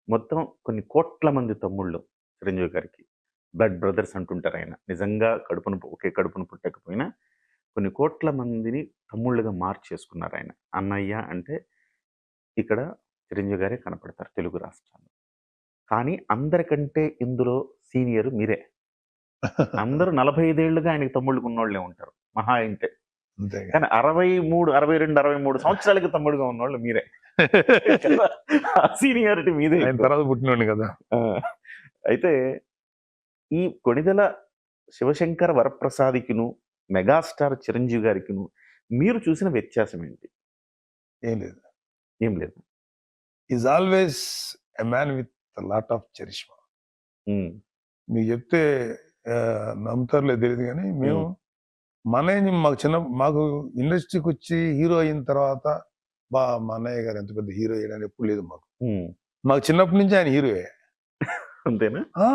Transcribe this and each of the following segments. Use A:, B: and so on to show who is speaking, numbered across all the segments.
A: మొత్తం కొన్ని కోట్ల మంది తమ్ముళ్ళు చిరంజీవి గారికి. బ్లడ్ బ్రదర్స్ అంటుంటారు ఆయన. నిజంగా ఒకే కడుపున పుట్టకపోయినా కొన్ని కోట్ల మందిని తమ్ముళ్ళుగా మార్చేసుకున్నారాయన. అన్నయ్య అంటే ఇక్కడ చిరంజీవి గారే కనపడతారు తెలుగు రాష్ట్రాల్లో. కానీ అందరికంటే ఇందులో సీనియర్ మీరే. అందరూ 45 ఏళ్లుగా ఆయనకి తమ్ముళ్ళుగా ఉన్నోళ్ళే ఉంటారు. మహా అయితే.
B: అంతేగా.
A: కానీ 63, 62, 63 సంవత్సరాలకి తమ్ముడుగా ఉన్నోళ్ళు మీరే. ఆ సీనియారిటీ మీదే
B: ఆయన
A: ఎక్కువ.
B: తర్వాత పుట్టినోడిని కదా.
A: ఆ! అయితే ఈ కొణిదెల శివశంకర వరప్రసాద్‌కిను, మెగాస్టార్ చిరంజీవి గారికిను మీరు చూసిన వ్యత్యాసం ఏంటి?
B: ఏం లేదు.
A: ఏం లేదు.
B: Is always a man with lot of charisma.
A: Hmm.
B: మీకు చెప్తే నమ్ముతారో లేదో తెలియదు కానీ మేము
A: హ్మ్.
B: మా మాకు ఇండస్ట్రీకి వచ్చి హీరో అయిన తర్వాత మా అన్నయ్య గారు ఎంత పెద్ద హీరో అయ్యాడని ఎప్పుడు లేదు మాకు.
A: హ్మ్.
B: మాకు చిన్నప్పటి నుంచి ఆయన హీరోయే.
A: అంతేనా?
B: ఆ!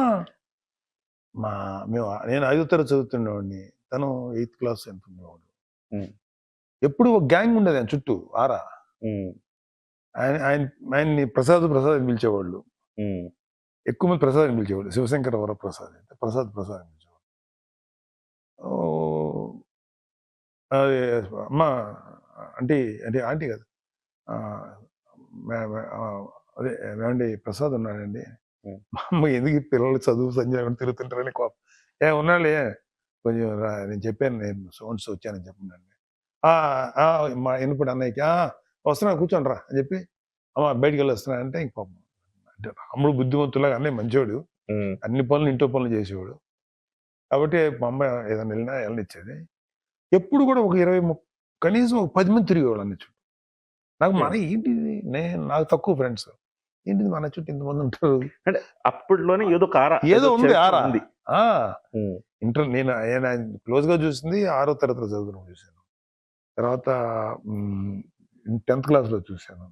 B: నేను 5వ తరగతి చదువుతుండేవాడిని. తను 8థ్ క్లాస్ ఎంత ఉండేవాడు.
A: హ్మ్.
B: ఎప్పుడు ఒక గ్యాంగ్ ఉండేది ఆయన చుట్టూ ఆరా.
A: హ్మ్.
B: ఆయన్ని ప్రసాద్ అని పిలిచేవాళ్ళు.
A: హ్మ్.
B: ఎక్కువ మంది ప్రసాద్ అని పిలిచేవాళ్ళు. శివశంకర వరప్రసాద్ అయితే ప్రసాద్ అని పిలిచేవాళ్ళు. ఓహ్! అది అమ్మ ఆంటీ అంటే ఆంటీ కాదు. ఆహ్, మే మే అదే ఏవండీ ప్రసాద్ ఉన్నాడండి.
A: హ్మ్.
B: మా అమ్మ ఎందుకు ఈ పిల్లలు చదువు సంధ్య తిరుగుతుంటారని కోపం. ఉన్నాడులే కొంచెం నేను చెప్పాను సో అండ్ సో వచ్చానని చెప్పండి. ఆ! ఆ! మా ఇనపడు అన్నయ్యకి వస్తున్నాను కూర్చోండి రా అని చెప్పి అమ్మ బయటికెళ్ళి వస్తున్నానంటే ఇంక పాపం అంటే రాముడు బుద్ధిమంతులాగా అన్నయ్య మంచోడు.
A: హ్మ్.
B: అన్ని పనులు ఇంట్లో పనులు చేసేవాడు. కాబట్టి మా అమ్మ ఏదైనా వెళ్ళినా వెళ్ళనిచ్చేది. ఎప్పుడు కూడా ఒక 20 కనీసం ఒక 10 మంది తిరిగేవాళ్ళు అన్నయ్య చుట్టూ. నాకు
A: ఓకే.
B: మన ఏంటిది నాకు తక్కువ ఫ్రెండ్స్. ఏంటిది మన చుట్టూ ఇంతమంది ఉంటారు.
A: అంటే అప్పట్లోనే ఏదో ఒక ఆరా
B: ఏదో ఉంది
A: చరిత్ర
B: ఆరా.
A: ఉంది.
B: ఆ!
A: హ్మ్.
B: నేను ఆయన క్లోజ్‌గా చూసింది 6వ తరగతిలో చదువుతున్నప్పుడు చూసాను. తర్వాత హ్మ్, 10థ్ క్లాస్‌లో చూసాను.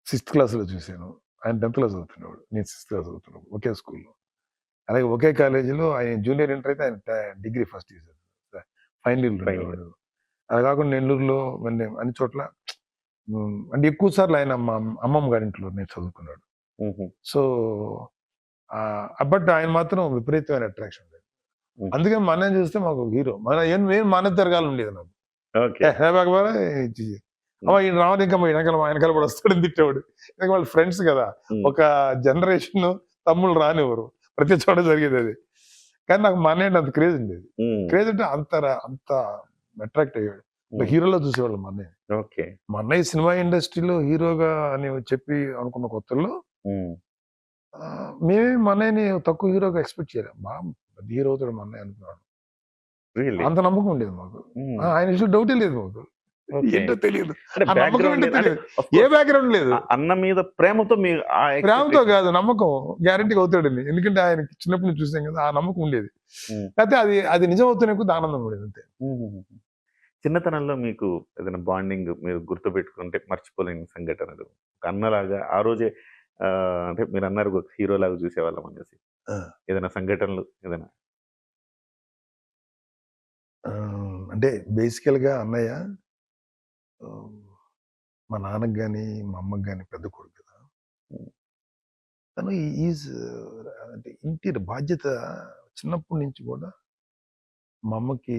B: 6థ్ క్లాస్‌లో చూసాను. ఆయన 10థ్ క్లాస్ చదువుతున్నాడు. నేను 6థ్ క్లాస్ చదువుతున్నాను. ఒకే స్కూల్‌లో. అలాగే ఒకే కాలేజీలో ఆయన జూనియర్ ఇంటర్ అయితే ఆయన డిగ్రీ ఫస్ట్ ఇయర్ ఫైనల్ ఇయర్‌లో
A: ఫైనల్.
B: ఉండేవాడు. అలా కాకుండా నెల్లూరులో అన్ని చోట్ల అంటే ఎక్కువ సార్లు ఆయన మా అమ్మమ్మ గారింట్లో నేను చదువుకున్నాడు.
A: హుహు.
B: సో, బట్ ఆయన మాత్రం విపరీతమైన అట్రాక్షన్ ఉండేది.
A: హ్మ్.
B: అందుకని మా అన్నయ్యని చూస్తే మాకు హీరో. నేను మా అన్నయ్య తిరగాలని ఉండేది నాకు.
A: ఓకే.
B: ఈయన రావాలి ఇంకా మా వెనకాల కూడా వస్తాడని తిట్టేవాడు. ఎందుకంటే వాళ్ళు ఫ్రెండ్స్ కదా.
A: హ్మ్.
B: ఒక జనరేషన్ తమ్ముళ్ళు రానివ్వరు. ప్రతి చోట జరిగేది అది. కానీ నాకు మా అన్నయ్య అంత క్రేజ్ ఉండేది.
A: హ్మ్.
B: క్రేజ్ అంటే అంత అట్రాక్ట్ అయ్యాడు.
A: హ్మ్.
B: హీరోలో చూసేవాళ్ళం మా అన్నయ్య.
A: ఓకే.
B: మా అన్నయ్య సినిమా ఇండస్ట్రీలో హీరోగా అని చెప్పి అనుకున్న కొత్తల్లో
A: హ్మ్.
B: మేమే మా అన్నయ్యని తక్కువ హీరోగా ఎక్స్‌పెక్ట్ చేయలేం. పెద్ద హీరో అవుతాడు మా అన్నయ్య అనుకున్నాను.
A: రియల్లీ?
B: అంత నమ్మకం ఉండేది మాకు.
A: హ్మ్.
B: ఆయన విషయంలో డౌటే లేదు మాకు.
A: ఓకే.
B: ఏంటో తెలీదు.
A: అంటే
B: ఆ నమ్మకం
A: బ్యాక్‌గ్రౌండ్
B: ఏంటో
A: అంటే
B: తెలీదు.
A: ఆఫ్
B: ఏ
A: కోర్స్
B: బ్యాక్‌గ్రౌండ్ లేదు.
A: అన్న మీద ప్రేమతో మీ ఆ
B: ప్రేమతో
A: ఎక్స్‌పెక్టేషన్.
B: కాదు నమ్మకం. గ్యారంటీగా అవుతాడని. ఎందుకంటే ఆయనకి చిన్నప్పటి నుంచి చూసాం కదా! ఆ నమ్మకం ఉండేది.
A: హ్మ్.
B: కాకపోతే అది నిజం అవుతున్న కొద్దీ ఆనందం ఉండేది అంతే.
A: హుహుహు. చిన్నతనంలో మీకు ఏదైనా బాండింగ్ మీరు గుర్తుపెట్టుకుంటే మర్చిపోలేని సంఘటనలు. ఒక అన్నలాగా ఆ రోజే అంటే మీరన్నారు ఒక హీరోలాగా చూసేవాళ్ళం అనేసి.
B: ఆ!
A: ఏదైనా సంఘటనలు ఏదైనా?
B: అంటే బేసికల్‌గా అన్నయ్య ఆహ్, మా నాన్నకి గాని, మా అమ్మకి గాని పెద్ద కొడుకు కదా!
A: హ్మ్.
B: తను అంటే ఇంటి బాధ్యత చిన్నప్పటి నుంచి కూడా మా అమ్మకి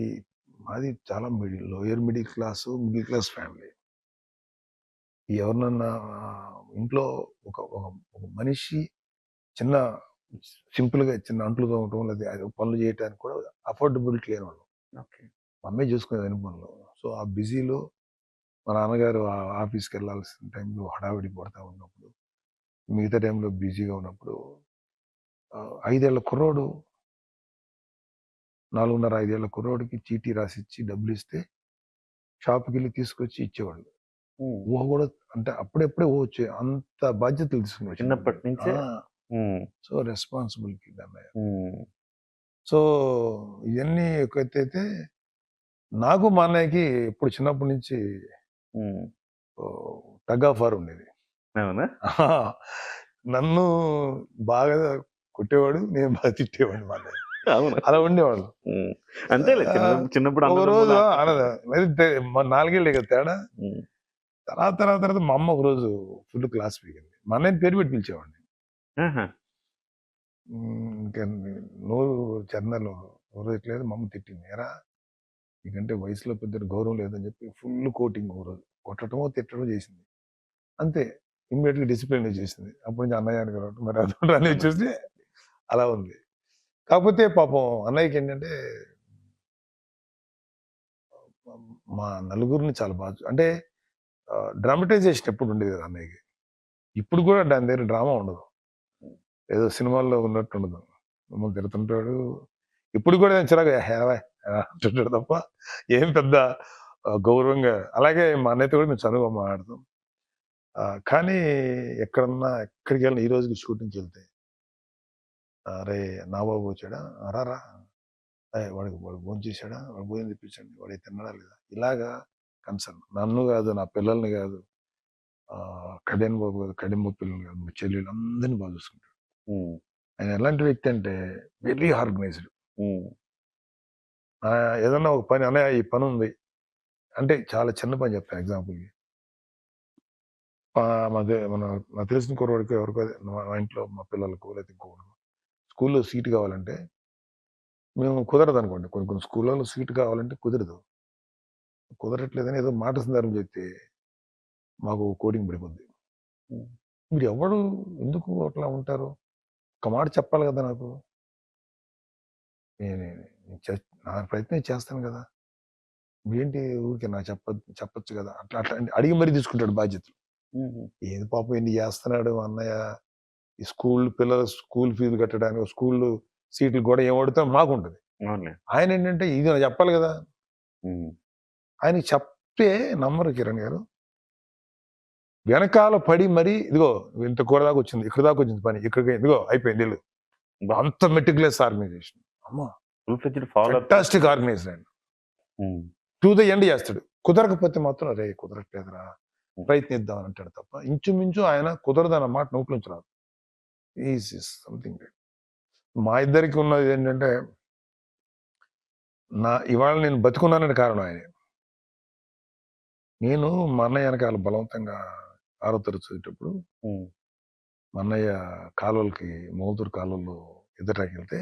B: మాది చాలా lower middle class, middle class family. ఎవరినన్నా ఇంట్లో ఒక ఒక ఒక మనిషి చిన్న సింపుల్‌గా చిన్న అంట్లు తోమటం లేదా పనులు చేయటానికి కూడా అఫోర్డబిలిటీ లేనోళ్ళం.
A: ఓకే.
B: మా అమ్మే చూసుకునేది అన్ని పనులు. సో, ఆ బిజీలో మా నాన్నగారు ఆఫీస్‌కెళ్ళాల్సిన టైంలో హడావిడి పడతా ఉన్నప్పుడు, మిగతా టైంలో బిజీగా ఉన్నప్పుడు 5 ఏళ్ల కుర్రోడు 4.5, 5 ఏళ్ల కుర్రోడికి చీటీ రాసిచ్చి డబ్బులిస్తే షాప్‌కెళ్ళి తీసుకొచ్చి ఇచ్చేవాడు.
A: హ్మ్.
B: ఊహ గూడా అంటే అప్పుడప్పుడే ఊహొచ్చేది. అంత బాధ్యతలు తీసుకున్నాడు చిన్నప్పటి
A: చిన్నప్పటి
B: నుంచి.
A: నుంచే. హ్మ్.
B: సో, రెస్పాన్సిబిలిటీ అన్నయ్య.
A: హ్మ్.
B: సో, ఇయన్నీ ఒక ఎత్తైతే, నాకు మా అన్నయ్యకి ఎప్పుడు చిన్నప్పటి నుంచి
A: హ్మ్.
B: టగ్ ఆఫ్ వార్ ఉండేది.
A: అవునా?
B: నన్ను బాగా కొట్టేవాడు. నేను బాగా తిట్టేవాడిని మా అన్నయ్యని.
A: అవునా?
B: అలా ఉండేవాళ్ళం.
A: హ్మ్. అంతేలే చిన్నప్పుడు
B: ఒకరోజు
A: అన్నదమ్ములు అట్లా.
B: మరి 4 కదా తేడా.
A: హ్మ్.
B: తర్వాత మా అమ్మ ఒకరోజు ఫుల్ క్లాస్ పీకింది. మా అన్నయ్యని పేరు పెట్టి పిలిచేవాడిని.
A: ఆహా!
B: ఇంకా నోరు చెన్నలో నోరు ఎట్లేదు మా అమ్మ తిట్టింది. "ఏరా నీకంటే వయసులో పెద్ద గౌరవం లేదని" చెప్పి ఫుల్ కోటింగ్ ఓ రోజు. కొట్టడమో, తిట్టడమో చేసింది. అంతే. ఇమ్మీడియేట్‌గా డిసిప్లిన్ చేసింది. అప్పటి నుంచి అన్నయ్య అని పిలవడం. మరి అదొకటి చూస్తే అలా ఉంది. కాకపోతే పాపం అన్నయ్యకేంటంటే మా నలుగురిని చాలా అంటే డ్రామటైజేషన్ ఎప్పుడు ఉండేది కదా అన్నయ్యకి. ఇప్పుడు కూడా దాని దగ్గర డ్రామా ఉండదు. ఏదో సినిమాల్లో ఉన్నట్టు ఉండదు. మమ్మల్ని తిడుతుంటాడు. ఇప్పుడు కూడా నేను చిరాకు "ఏవయ్" అంటుంటాడు తప్ప ఏం పెద్ద గౌరవంగా అలాగే మా అన్నయ్యతో కూడా మేము చనువుగా మాట్లాడతాం. కానీ ఎక్కడికెళ్ళినా ఈ రోజుకి షూటింగ్‌కెళ్తే "అరేయ్! నాగబాబు వచ్చాడా? రారా. వాడు భోంచేసాడా? వాడు భోజనం తెప్పించండి. వాడు తిన్నాడా లేదా?" ఇలాగా కన్సర్న్. నన్ను కాదు, నా పిల్లల్ని కాదు, కళ్యాణ్ బాబు కాదు, కళ్యాణ్ పిల్లల్ని కాదు, మా చెల్లెలు అందరిని బాగా చూసుకుంటాడు.
A: హ్మ్.
B: ఆయన ఎలాంటి వ్యక్తి అంటే వెరీ ఆర్గనైజ్డ్.
A: హ్మ్.
B: ఏదన్నా ఒక పని అన్నయ్య ఈ పని ఉంది అంటే చాలా చిన్న పని చెప్తాను ఎగ్జాంపుల్‌కి. నాకు తెలిసిన కుర్రోడికి ఎవరికో మా ఇంట్లో మా పిల్లలకో లేకపోతే ఇంకొకరికో స్కూల్‌లో సీట్ కావాలంటే మేము కుదరదనుకోండి. కొన్ని కొన్ని స్కూళ్ళలో సీట్ కావాలంటే కుదరదు. కుదరట్లేదని ఏదో మాట సందర్భం చెప్తే మాకు కోడింగ్ పడిపోద్ది.
A: హ్మ్.
B: మీరెవడు ఎందుకు అట్లా ఉంటారు? ఒక మాట చెప్పాలి కదా నాకు. నేను నేను చే నా ప్రయత్నం నేను చేస్తాను కదా! ఏంటి ఊరికే నాకు చెప్పొచ్చు కదా! అట్లా అని అడిగి మరీ తీసుకుంటాడు బాధ్యతలు.
A: హుహు.
B: ఏది పాపం ఇన్ని చేస్తున్నాడు అన్నయ్య. ఈ పిల్లల స్కూల్ ఫీజులు కట్టడానికి, స్కూలు సీట్లు కూడా ఏం అడుగుతారో మాకుంటది.
A: అవునులే.
B: ఆయనేంటంటే ఇది నాకు చెప్పాలి కదా!
A: హ్మ్.
B: ఆయనకి చెప్తే నమ్మరు కిరణ్ గారు. వెనకాల పడి మరీ ఇదిగో ఇంత కూర దాకా వచ్చింది. ఇక్కడి దాకా వచ్చింది పని. ఇక్కడికి ఇదిగో అయిపోయింది ఎళ్ళు.
A: అబ్బా!
B: అంత మెటిక్యులస్ ఆర్గనైజేషన్. అమ్మా!
A: Full fledged follow up.
B: Fantastic organised ఆయన.
A: హ్మ్.
B: టు ద ఎండ్ చేస్తాడు. కుదరకపోతే మాత్రం "అరేయ్! కుదరట్లేదురా
A: హ్మ్.
B: ప్రయత్నిద్దాం" అని అంటాడు తప్ప ఇంచుమించు ఆయన కుదరదన్న మాట నోట్లోంచి రాదు. Is something great. మా ఇద్దరికి ఉన్నది ఏంటంటే ఇవాళ నేను బతికున్నానని కారణం ఆయనే. నేను మా అన్నయ్య ఎనకాల బలవంతంగా 6వ తరగతి చదివేటప్పుడు
A: హ్మ్.
B: మా అన్నయ్య కాలువలకి మోగుతూరు కాలువలో ఈదటానికెళ్తే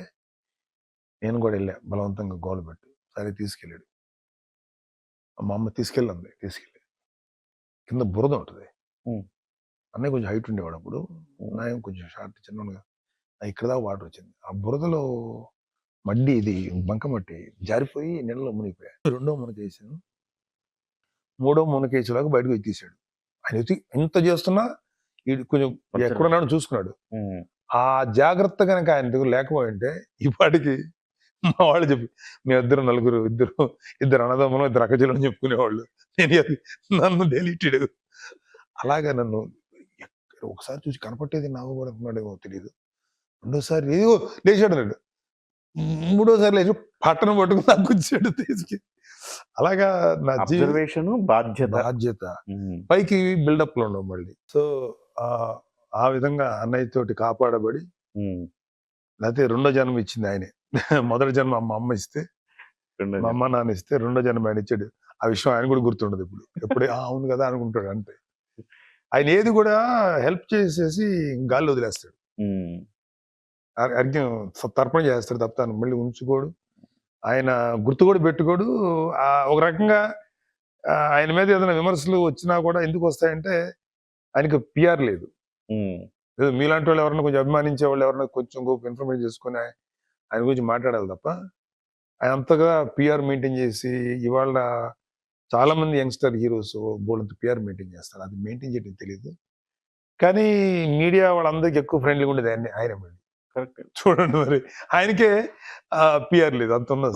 B: నేను కూడా ఎళ్ళా బలవంతంగా గోల పెట్టి. సరే తీసుకెళ్ళాడు. మా అమ్మ తీసుకెళ్ళంది. తీసుకెళ్ళి కింద బురద ఉంటది.
A: హ్మ్.
B: అన్నయ్య కొంచెం హైట్ ఉండేవాడు అప్పుడు.
A: హ్మ్.
B: నాయేమో కొంచెం షార్ట్ చిన్నోడుగా. ఇక్కడ దాకా వాటర్ వచ్చింది. ఆ బురదలో ఇది బంకమట్టి జారిపోయి నీళ్ళలో మునిగిపోయా. రెండో మునకేసాను. మూడో మునకేసేలాగా బయటకు తీశాడు. ఆయన ఇంత చేస్తున్నా ఈడు కొంచెం ఎక్కడున్నాడో చూసుకున్నాడు.
A: హ్మ్.
B: ఆ జాగ్రత్త గనక ఆయన దగ్గర లేకపోయుంటే ఈ పాటికి మా వాళ్ళు మేమిద్దరం నలుగురు, ఇద్దరు అన్నదమ్ములం, ఇద్దరు అక్కచెల్లెళ్ళని చెప్పుకునేవాళ్ళు. నన్ను డెలీటెడ్. అలాగా నన్ను ఒకసారి చూసి కనపట్టేది నావ కూడా అనుకున్నాడేమో తెలీదు. రెండోసారి ఏదో లేచాడన్నాడు. మూడోసారి లేచి పట్టణం పట్టుకుని నాకు గుచ్చాడు తీసుకెళ్ళి. అలాగా నా
A: అబ్జర్వేషను, బాధ్యత.
B: బాధ్యత.
A: హ్మ్.
B: పైకి బిల్డప్‌లు ఉండవు మళ్ళీ. సో, ఆ విధంగా అన్నయ్యతోటి కాపాడబడి
A: హ్మ్.
B: లేతే రెండో జన్మ ఇచ్చింది ఆయనే. మొదటి జన్మ మా అమ్మ ఇస్తే,
A: రెండో
B: మా
A: జన్మ.
B: అమ్మ, నాన్న ఇస్తే రెండో జన్మ ఆయన ఇచ్చాడు. ఆ విషయం ఆయన కూడా గుర్తుండదు ఇప్పుడు. ఎప్పుడే అవును కదా! అనుకుంటాడు అంతే. ఆయన ఏది కూడా హెల్ప్ చేసేసి గాల్లో వదిలేస్తాడు.
A: హ్మ్.
B: అర్ఘ్యం తర్పణ చేస్తాడు తప్ప తాను మళ్ళీ ఉంచుకోడు. ఆయన గుర్తు కూడా పెట్టుకోడు. ఒక రకంగా ఆయన మీద ఏదైనా విమర్శలు వచ్చినా కూడా ఎందుకు వస్తాయంటే ఆయనకి పిఆర్ లేదు.
A: హ్మ్.
B: ఏదో మీలాంటి వాళ్ళు ఎవరైనా కొంచెం అభిమానించే వాళ్ళు ఎవరైనా కొంచెం గొప్ప ఇన్ఫర్మేషన్ చేసుకొని ఆయన గురించి మాట్లాడాలి తప్ప ఆయన అంతగా పిఆర్ మెయింటైన్ చేసి ఇవాళ చాలా మంది యంగ్స్టర్ హీరోస్ బోల్డంత పిఆర్ మెయింటైన్ చేస్తారు. అది మెయింటైన్ చేయడం తెలియదు. కానీ మీడియా వాళ్ళందరికీ ఎక్కువ ఫ్రెండ్లీగా ఉండేది ఆయనే.
A: కరెక్టే.
B: చూడండి మరి ఆయనకే పిఆర్ లేదు అంత ఉన్న